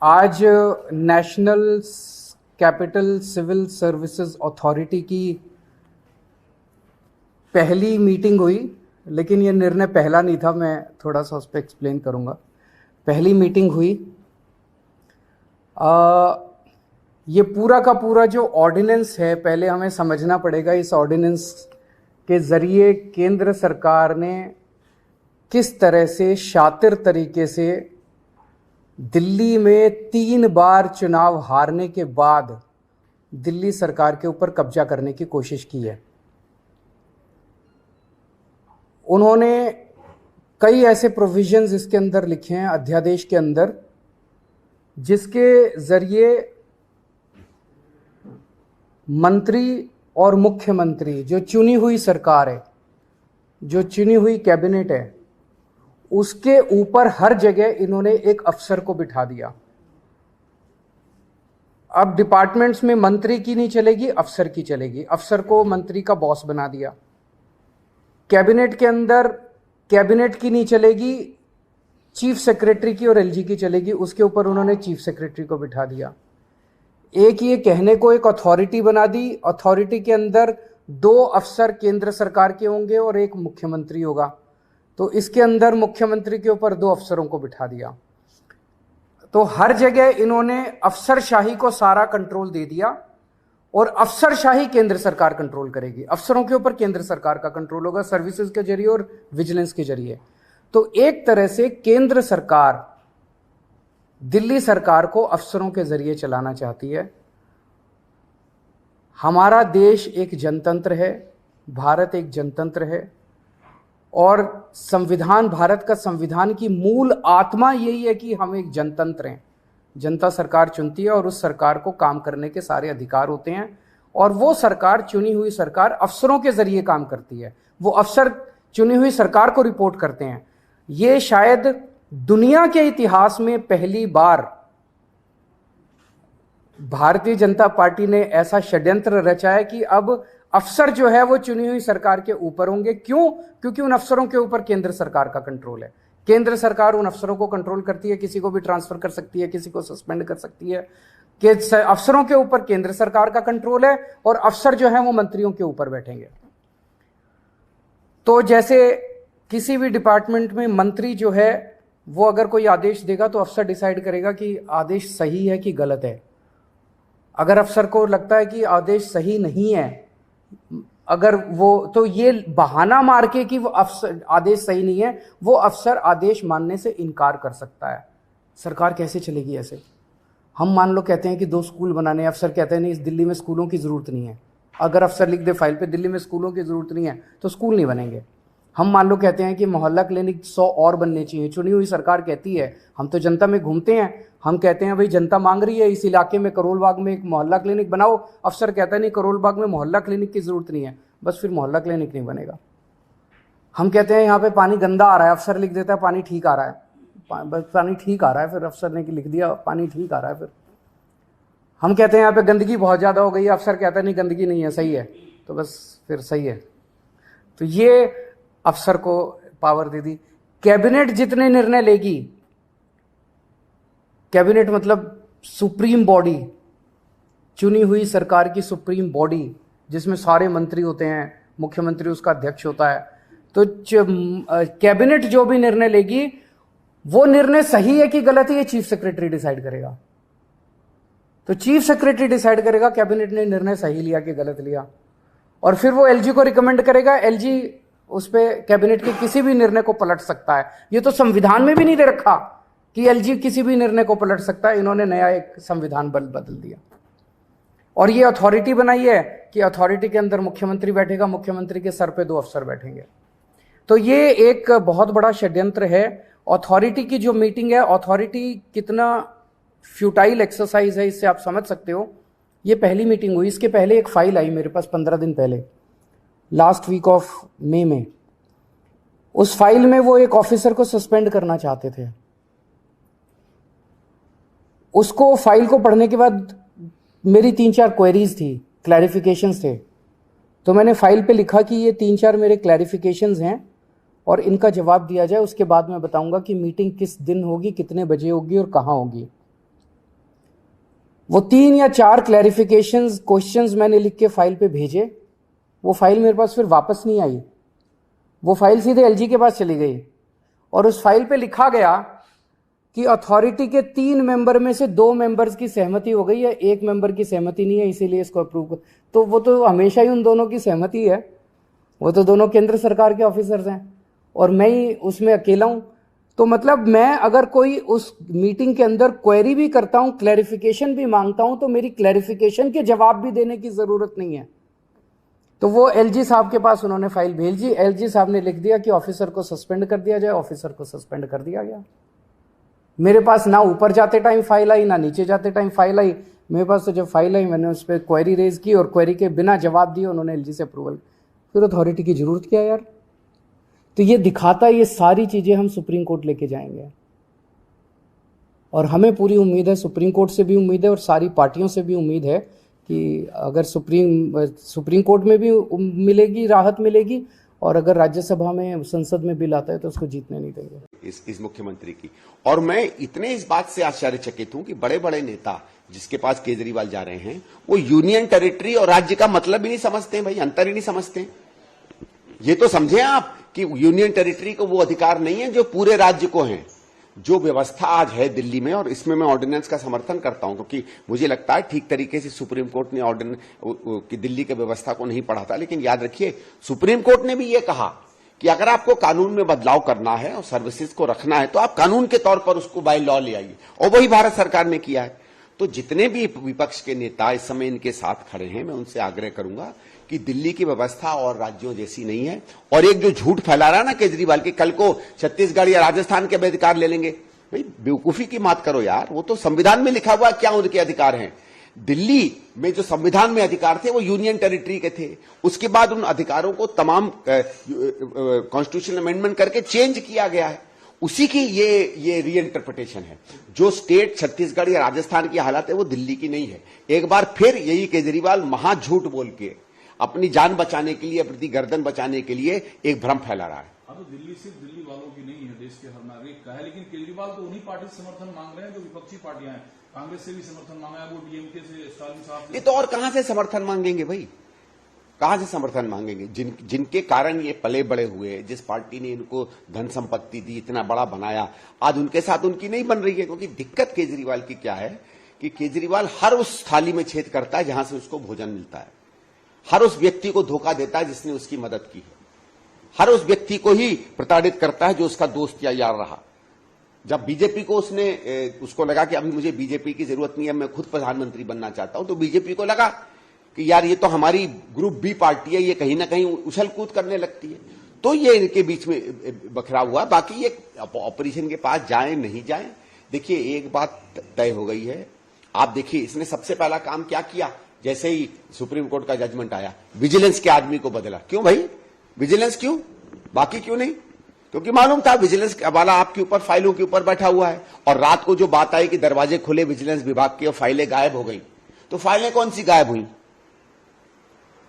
आज national capital civil services authority की पहली मीटिंग हुई, लेकिन ये निर्णय पहला नहीं था, मैं थोड़ा सा उस पर एक्सप्लेन करूँगा। पहली मीटिंग हुई, ये पूरा का पूरा जो ऑर्डिनेंस है, पहले हमें समझना पड़ेगा इस ऑर्डिनेंस के ज़रिए केंद्र सरकार ने किस तरह से शातिर तरीके से दिल्ली में 3 बार चुनाव हारने के बाद दिल्ली सरकार के ऊपर कब्जा करने की कोशिश की है। उन्होंने कई ऐसे प्रोविजंस इसके अंदर लिखे हैं अध्यादेश के अंदर, जिसके ज़रिए मंत्री और मुख्यमंत्री, जो चुनी हुई सरकार है, जो चुनी हुई कैबिनेट है, उसके ऊपर हर जगह इन्होंने एक अफसर को बिठा दिया। अब डिपार्टमेंट्स में मंत्री की नहीं चलेगी, अफसर की चलेगी। अफसर को मंत्री का बॉस बना दिया। कैबिनेट के अंदर कैबिनेट की नहीं चलेगी, चीफ सेक्रेटरी की और एलजी की चलेगी, उसके ऊपर उन्होंने चीफ सेक्रेटरी को बिठा दिया। एक ये कहने को एक अथॉरिटी बना दी। अथॉरिटी के अंदर 2 अफसर केंद्र सरकार के होंगे और एक मुख्यमंत्री होगा, तो इसके अंदर मुख्यमंत्री के ऊपर 2 अफसरों को बिठा दिया। तो हर जगह इन्होंने अफसरशाही को सारा कंट्रोल दे दिया और अफसरशाही केंद्र सरकार कंट्रोल करेगी। अफसरों के ऊपर केंद्र सरकार का कंट्रोल होगा, सर्विसेज के जरिए और विजिलेंस के जरिए। तो एक तरह से केंद्र सरकार दिल्ली सरकार को अफसरों के जरिए चलाना चाहती है। हमारा देश एक जनतंत्र है, भारत एक जनतंत्र है, और संविधान, भारत का संविधान की मूल आत्मा यही है कि हम एक जनतंत्र हैं। जनता सरकार चुनती है और उस सरकार को काम करने के सारे अधिकार होते हैं, और वो सरकार, चुनी हुई सरकार, अफसरों के जरिए काम करती है। वो अफसर चुनी हुई सरकार को रिपोर्ट करते हैं। ये शायद दुनिया के इतिहास में पहली बार भारतीय जनता पार्टी ने ऐसा षड्यंत्र रचा है कि अब अफसर जो है वो चुनी हुई सरकार के ऊपर होंगे। क्यों? क्योंकि उन अफसरों के ऊपर केंद्र सरकार का कंट्रोल है। केंद्र सरकार उन अफसरों को कंट्रोल करती है, किसी को भी ट्रांसफर कर सकती है, किसी को सस्पेंड कर सकती है। कि अफसरों के ऊपर केंद्र सरकार का कंट्रोल है और अफसर जो है वो मंत्रियों के ऊपर बैठेंगे। तो जैसे किसी भी डिपार्टमेंट में मंत्री जो है वो अगर कोई आदेश देगा तो अफसर डिसाइड करेगा कि आदेश सही है कि गलत है। अगर अफसर को लगता है कि आदेश सही नहीं है, अगर वो, तो ये बहाना मार के कि वो अफसर आदेश सही नहीं है, वो अफसर आदेश मानने से इनकार कर सकता है। सरकार कैसे चलेगी ऐसे? हम मान लो कहते हैं कि 2 स्कूल बनाने हैं, अफसर कहते हैं नहीं, इस दिल्ली में स्कूलों की जरूरत नहीं है। अगर अफसर लिख दे फाइल पे दिल्ली में स्कूलों की जरूरत नहीं है, तो स्कूल नहीं बनेंगे। हम मान लो कहते हैं कि मोहल्ला क्लिनिक 100 और बनने चाहिए। चुनी हुई सरकार कहती है, हम तो जनता में घूमते हैं, हम कहते हैं भाई जनता मांग रही है, इस इलाके में करोल बाग में एक मोहल्ला क्लिनिक बनाओ। अफसर कहता है नहीं, करोल बाग में मोहल्ला क्लिनिक की जरूरत नहीं है, बस फिर मोहल्ला क्लिनिक नहीं बनेगा। हम कहते हैं यहाँ पे पानी गंदा आ रहा है, अफसर लिख देता है पानी ठीक आ रहा है, बस पानी ठीक आ रहा है, फिर अफसर ने लिख दिया पानी ठीक आ रहा है। फिर हम कहते हैं यहाँ पे गंदगी बहुत ज़्यादा हो गई है, अफसर कहता है नहीं गंदगी नहीं है, सही है, तो बस फिर सही है। तो ये अफसर को पावर दे दी। कैबिनेट जितने निर्णय लेगी, कैबिनेट मतलब सुप्रीम बॉडी, चुनी हुई सरकार की सुप्रीम बॉडी, जिसमें सारे मंत्री होते हैं, मुख्यमंत्री उसका अध्यक्ष होता है। तो कैबिनेट जो भी निर्णय लेगी, वो निर्णय सही है कि गलत है, ये चीफ सेक्रेटरी डिसाइड करेगा। तो चीफ सेक्रेटरी डिसाइड करेगा कैबिनेट ने निर्णय सही लिया कि गलत लिया, और फिर वो एलजी को रिकमेंड करेगा। एलजी उस पे कैबिनेट के किसी भी निर्णय को पलट सकता है। ये तो संविधान में भी नहीं दे रखा कि एलजी किसी भी निर्णय को पलट सकता है। इन्होंने नया एक संविधान बदल दिया, और ये अथॉरिटी बनाई है कि अथॉरिटी के अंदर मुख्यमंत्री बैठेगा, मुख्यमंत्री के सर पे 2 अफसर बैठेंगे। तो ये एक बहुत बड़ा षड्यंत्र है। अथॉरिटी की जो मीटिंग है, अथॉरिटी कितना फ्यूटाइल एक्सरसाइज है, इससे आप समझ सकते हो। ये पहली मीटिंग हुई, इसके पहले एक फाइल आई मेरे पास 15 दिन पहले, लास्ट वीक ऑफ मई में। उस फाइल में वो एक ऑफिसर को सस्पेंड करना चाहते थे। उसको फाइल को पढ़ने के बाद मेरी 3-4 क्वेरीज थी, क्लैरिफिकेशंस थे। तो मैंने फाइल पे लिखा कि ये 3-4 मेरे क्लैरिफिकेशंस हैं और इनका जवाब दिया जाए। उसके बाद मैं बताऊंगा कि मीटिंग किस दिन होगी, कितने बजे होगी और कहाँ होगी। वो 3 या 4 क्लैरिफिकेशंस क्वेश्चंस मैंने लिख के फाइल पे भेजे, वो फाइल मेरे पास फिर वापस नहीं आई, वो फाइल सीधे एलजी के पास चली गई और उस फाइल पे लिखा गया कि अथॉरिटी के 3 मेंबर में से 2 मेंबर्स की सहमति हो गई है, 1 मेंबर की सहमति नहीं है, इसीलिए इसको अप्रूव कर। तो वो तो हमेशा ही उन दोनों की सहमति है, वो तो दोनों केंद्र सरकार के ऑफिसर्स हैं और मैं ही उसमें अकेला हूं। तो मतलब मैं अगर कोई उस मीटिंग के अंदर क्वेरी भी करता हूं, क्लैरिफिकेशन भी मांगता हूं, तो मेरी क्लैरिफिकेशन के जवाब भी देने की जरूरत नहीं है। तो वो एलजी साहब के पास उन्होंने फाइल भेजी, एलजी साहब ने लिख दिया कि ऑफिसर को सस्पेंड कर दिया जाए, ऑफिसर को सस्पेंड कर दिया गया। मेरे पास ना ऊपर जाते टाइम फाइल आई ना नीचे जाते टाइम फाइल आई, मेरे पास तो जब फाइल आई मैंने उस पर क्वेरी रेज की और क्वेरी के बिना जवाब दिए उन्होंने एलजी से अप्रूवल। फिर अथॉरिटी की जरूरत क्या यार? तो ये दिखाता है ये सारी चीजें हम सुप्रीम कोर्ट लेके जाएंगे और हमें पूरी उम्मीद है, सुप्रीम कोर्ट से भी उम्मीद है और सारी पार्टियों से भी उम्मीद है कि अगर सुप्रीम कोर्ट में भी मिलेगी, राहत मिलेगी और अगर राज्यसभा में, संसद में बिल आता है तो उसको जीतने नहीं देंगे इस मुख्यमंत्री की। और मैं इतने इस बात से आश्चर्यचकित हूं कि बड़े बड़े नेता जिसके पास केजरीवाल जा रहे हैं वो यूनियन टेरिटरी और राज्य का मतलब ही नहीं समझते हैं भाई, अंतर ही नहीं समझते। ये तो समझे आप कि यूनियन टेरिटरी को वो अधिकार नहीं है जो पूरे राज्य को है। जो व्यवस्था आज है दिल्ली में, और इसमें मैं ऑर्डिनेंस का समर्थन करता हूं क्योंकि मुझे लगता है ठीक तरीके से सुप्रीम कोर्ट ने ऑर्डिनेंस की दिल्ली की व्यवस्था को नहीं पढ़ा था। लेकिन याद रखिए सुप्रीम कोर्ट ने भी यह कहा कि अगर आपको कानून में बदलाव करना है और सर्विसेज को रखना है तो आप कानून के तौर पर उसको बाय लॉ ले आइए, और वही भारत सरकार ने किया है। तो जितने भी विपक्ष के नेता इस समय इनके साथ खड़े हैं, मैं उनसे आग्रह करूंगा कि दिल्ली की व्यवस्था और राज्यों जैसी नहीं है। और एक जो झूठ फैला रहा है ना केजरीवाल की, कल को छत्तीसगढ़ या राजस्थान के भी अधिकार ले लेंगे, भाई बेवकूफी की बात करो यार। वो तो संविधान में लिखा हुआ है क्या उनके अधिकार हैं। दिल्ली में जो संविधान में अधिकार थे वो यूनियन टेरिटरी के थे, उसके बाद उन अधिकारों को तमाम कॉन्स्टिट्यूशनल अमेंडमेंट करके चेंज किया गया है। उसी की ये रीइंटरप्रिटेशन है। जो स्टेट छत्तीसगढ़ या राजस्थान की हालत है वो दिल्ली की नहीं है। एक बार फिर यही केजरीवाल महाझूठ बोल के अपनी जान बचाने के लिए, अपनी गर्दन बचाने के लिए एक भ्रम फैला रहा है। अब तो दिल्ली सिर्फ दिल्ली वालों की नहीं है, देश के हर नागरिक का है। लेकिन केजरीवाल तो उन्हीं पार्टी से समर्थन मांग रहे हैं जो विपक्षी पार्टियां हैं। कांग्रेस से भी समर्थन मांगा है, वो डीएमके से, स्टालिन साहब से। ये तो और कहां से समर्थन मांगेंगे भाई, कहां से समर्थन मांगेंगे? जिनके कारण ये पले बड़े हुए, जिस पार्टी ने इनको धन संपत्ति दी, इतना बड़ा बनाया, आज उनके साथ उनकी नहीं बन रही है। क्योंकि दिक्कत केजरीवाल की क्या है कि केजरीवाल हर उस थाली में छेद करता है जहां से उसको भोजन मिलता है, हर उस व्यक्ति को धोखा देता है जिसने उसकी मदद की है, हर उस व्यक्ति को ही प्रताड़ित करता है जो उसका दोस्त या यार रहा। जब बीजेपी को उसको लगा कि अभी मुझे बीजेपी की जरूरत नहीं है, मैं खुद प्रधानमंत्री बनना चाहता हूं, तो बीजेपी को लगा कि यार ये तो हमारी ग्रुप बी पार्टी है, ये कहीं ना कहीं उछल कूद करने लगती है, तो ये इनके बीच में बखराव हुआ। बाकी ये ऑपरेशन के पास जाए नहीं जाए, देखिए एक बात तय हो गई है। आप देखिए इसने सबसे पहला काम क्या किया, जैसे ही सुप्रीम कोर्ट का जजमेंट आया, विजिलेंस के आदमी को बदला। क्यों भाई, विजिलेंस क्यों, बाकी क्यों नहीं? क्योंकि मालूम था विजिलेंस वाला आपके ऊपर, फाइलों के ऊपर बैठा हुआ है। और रात को जो बात आई कि दरवाजे खुले विजिलेंस विभाग के और फाइलें गायब हो गई, तो फाइलें कौन सी गायब हुई?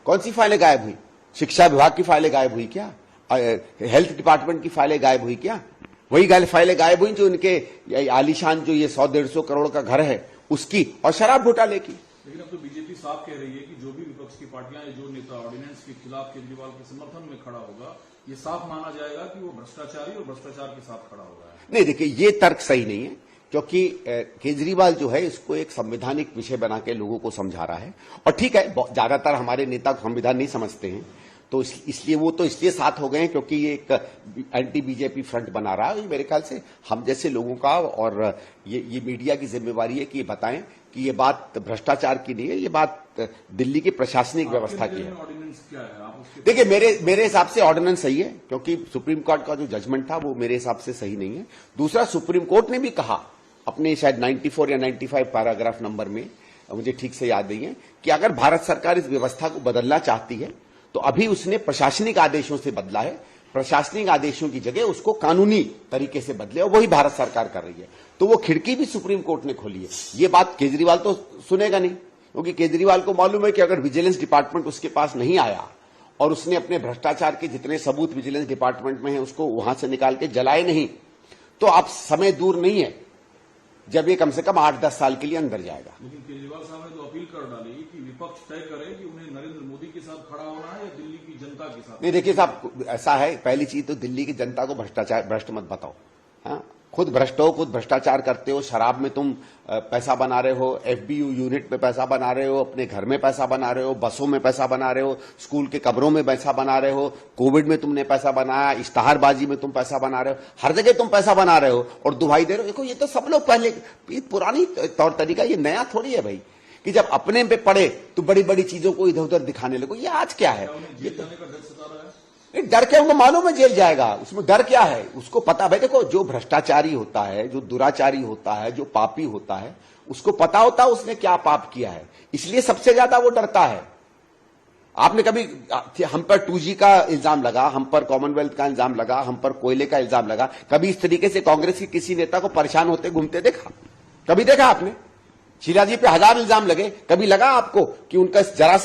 कौन सी फाइलें गायब हुई? शिक्षा विभाग की फाइलें गायब हुई क्या? हेल्थ डिपार्टमेंट की फाइलें गायब हुई क्या? वही फाइलें गायब हुई जो इनके आलीशान जो ये 100-150 करोड़ का घर है उसकी, और शराब घोटाले की। लेकिन अब तो बीजेपी साफ कह रही है कि जो भी विपक्ष की पार्टियां, जो नेता ऑर्डिनेंस के खिलाफ केजरीवाल के समर्थन में खड़ा होगा, ये साफ माना जाएगा कि वो भ्रष्टाचारी और भ्रष्टाचार के साथ खड़ा होगा। नहीं, देखिए ये तर्क सही नहीं है, क्योंकि केजरीवाल जो है इसको एक संवैधानिक विषय बना के लोगों को समझा रहा है। और ठीक है, ज्यादातर हमारे नेता संविधान नहीं समझते हैं, तो इसलिए वो तो इसलिए साथ हो गए हैं क्योंकि ये एक एंटी बीजेपी फ्रंट बना रहा है। मेरे ख्याल से हम जैसे लोगों का और ये मीडिया की जिम्मेवारी है कि ये बताएं कि ये बात भ्रष्टाचार की नहीं है, ये बात दिल्ली की प्रशासनिक व्यवस्था की है। देखिए मेरे हिसाब से ऑर्डिनेंस सही है, क्योंकि सुप्रीम कोर्ट का जो जजमेंट था वो मेरे हिसाब से सही नहीं है। दूसरा, सुप्रीम कोर्ट ने भी कहा अपने शायद 94 या 95 पैराग्राफ नंबर में, मुझे ठीक से याद नहीं है, कि अगर भारत सरकार इस व्यवस्था को बदलना चाहती है तो अभी उसने प्रशासनिक आदेशों से बदला है, प्रशासनिक आदेशों की जगह उसको कानूनी तरीके से बदले, और वही भारत सरकार कर रही है। तो वो खिड़की भी सुप्रीम कोर्ट ने खोली है। ये बात केजरीवाल तो सुनेगा नहीं, क्योंकि केजरीवाल को मालूम है कि अगर विजिलेंस डिपार्टमेंट उसके पास नहीं आया और उसने अपने भ्रष्टाचार के जितने सबूत विजिलेंस डिपार्टमेंट में हैं उसको वहां से निकाल के जलाए नहीं, तो अब समय दूर नहीं है जब ये कम से कम 8-10 साल के लिए अंदर जाएगा। लेकिन केजरीवाल साहब ने तो अपील कर डाली कि विपक्ष तय करे कि उन्हें नरेंद्र मोदी के साथ खड़ा होना है या दिल्ली की जनता के साथ। नहीं देखिए साहब, ऐसा है, पहली चीज तो दिल्ली की जनता को भ्रष्ट मत बताओ। हाँ, खुद भ्रष्ट हो, खुद भ्रष्टाचार करते हो, शराब में तुम पैसा बना रहे हो, एफबीयू यूनिट में पैसा बना रहे हो, अपने घर में पैसा बना रहे हो, बसों में पैसा बना रहे हो, स्कूल के कब्रों में पैसा बना रहे हो, कोविड में तुमने पैसा बनाया, इश्तहारबाजी में तुम पैसा बना रहे हो, हर जगह तुम पैसा बना रहे हो और दुहाई दे रहे हो। देखो ये तो सब लोग पहले, ये पुरानी तौर तरीका, ये नया थोड़ी है भाई कि जब अपने पे पड़े तो बड़ी बड़ी चीजों को इधर उधर दिखाने लगो। ये आज क्या है? ये तो जाने का डर सता रहा है। डर क्या, उनको मालूम है जेल जाएगा, उसमें डर क्या है? उसको पता भाई, देखो जो भ्रष्टाचारी होता है, जो दुराचारी होता है, जो पापी होता है, उसको पता होता है उसने क्या पाप किया है, इसलिए सबसे ज्यादा वो डरता है। आपने कभी हम पर 2G का इल्जाम लगा, हम पर कॉमनवेल्थ का इल्जाम लगा, हम पर कोयले का इल्जाम लगा, कभी इस तरीके से कांग्रेस के किसी नेता को परेशान होते घूमते देखा? कभी देखा आपने? शीला जी पे 1000 इल्जाम लगे, कभी लगा आपको कि उनका जरा